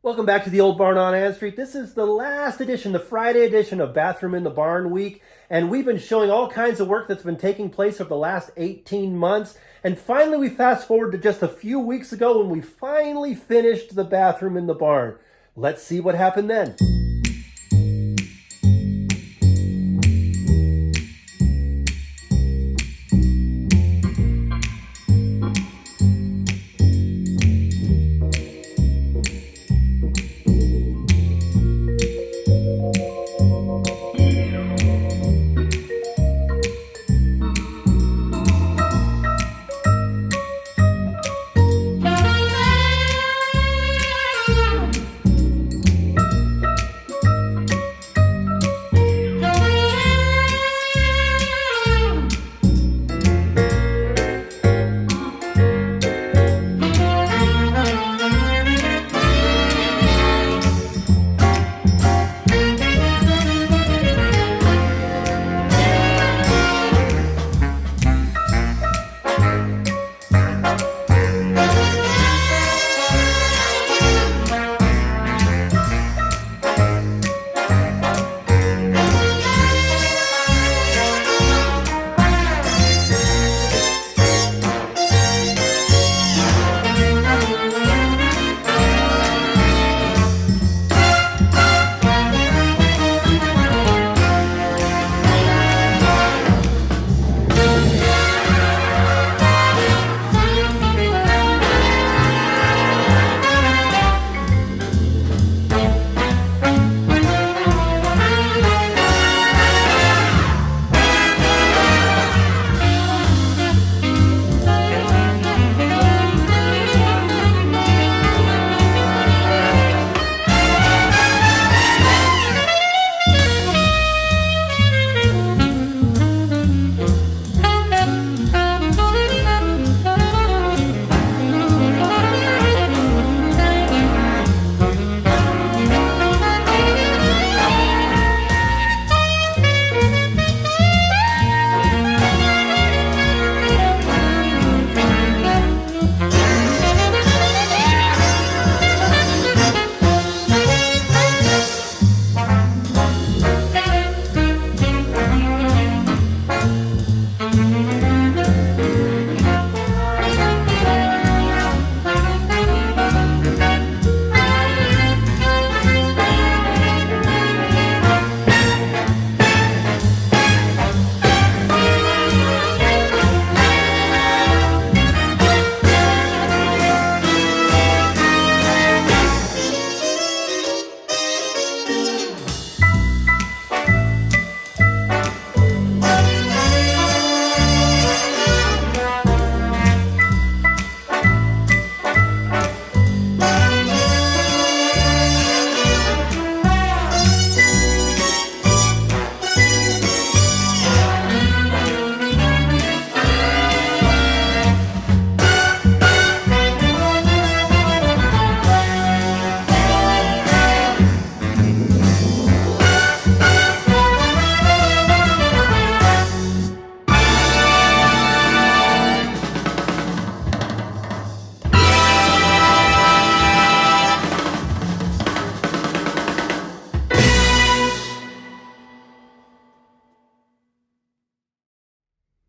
Welcome back to the Old Barn on Ann Street. This is the last edition, the Friday edition of Bathroom in the Barn Week, and we've been showing all kinds of work that's been taking place over the last 18 months. And finally, we fast forward to just a few weeks ago when we finally finished the bathroom in the barn. Let's see what happened then.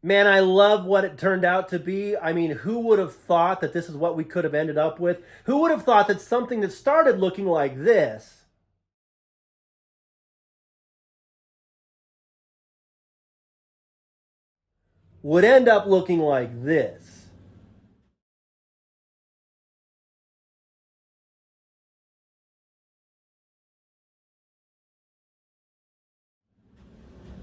Man, I love what it turned out to be. I mean, who would have thought that this is what we could have ended up with? Who would have thought that something that started looking like this would end up looking like this?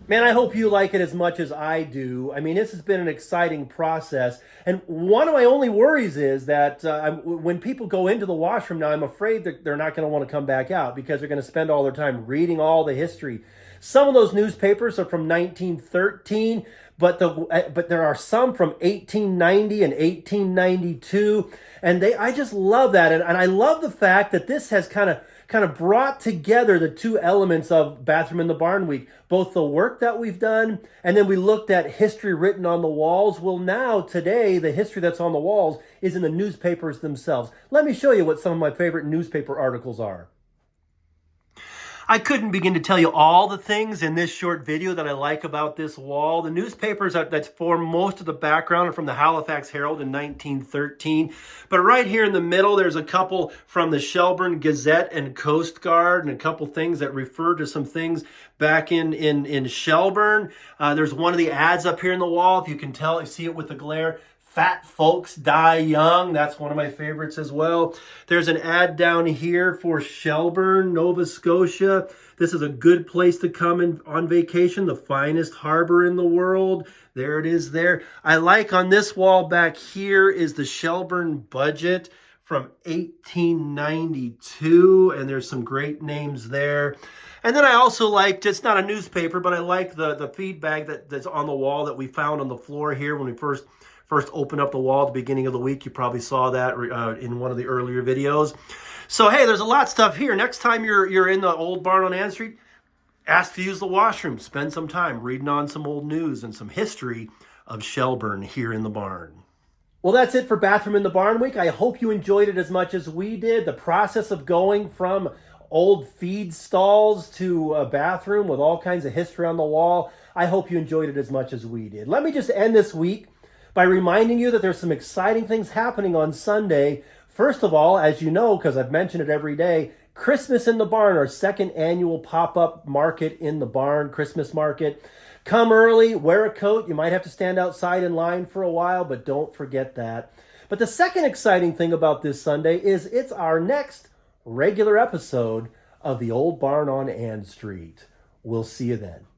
Man, I hope you like it as much as I do. I mean, this has been an exciting process. And one of my only worries is that when people go into the washroom now, I'm afraid that they're not going to want to come back out because they're going to spend all their time reading all the history. Some of those newspapers are from 1913, but there are some from 1890 and 1892, and I just love that, and I love the fact that this has kind of brought together the two elements of Bathroom in the Barn Week, both the work that we've done, and then we looked at history written on the walls. Well, now, today, the history that's on the walls is in the newspapers themselves. Let me show you what some of my favorite newspaper articles are. I couldn't begin to tell you all the things in this short video that I like about this wall. The newspapers that form most of the background are from the Halifax Herald in 1913. But right here in the middle, there's a couple from the Shelburne Gazette and Coast Guard, and a couple things that refer to some things back in Shelburne. There's one of the ads up here in the wall. If you can tell, you see it with the glare. Fat folks die young. That's one of my favorites as well. There's an ad down here for Shelburne, Nova Scotia. This is a good place to come on vacation, the finest harbor in the world. There it is there. I like on this wall back here is the Shelburne budget from 1892, and there's some great names there. And then I also liked, it's not a newspaper, but I like the feedback that's on the wall that we found on the floor here when we first opened up the wall at the beginning of the week. You probably saw that in one of the earlier videos. So, hey, there's a lot of stuff here. Next time you're in the old barn on Ann Street, ask to use the washroom. Spend some time reading on some old news and some history of Shelburne here in the barn. Well, that's it for Bathroom in the Barn Week. I hope you enjoyed it as much as we did. The process of going from old feed stalls to a bathroom with all kinds of history on the wall. I hope you enjoyed it as much as we did. Let me just end this week by reminding you that there's some exciting things happening on Sunday. First of all, as you know, because I've mentioned it every day, Christmas in the Barn, our second annual pop-up market in the barn, Christmas market. Come early, wear a coat. You might have to stand outside in line for a while, but don't forget that. But the second exciting thing about this Sunday is it's our next regular episode of the Old Barn on Ann Street. We'll see you then.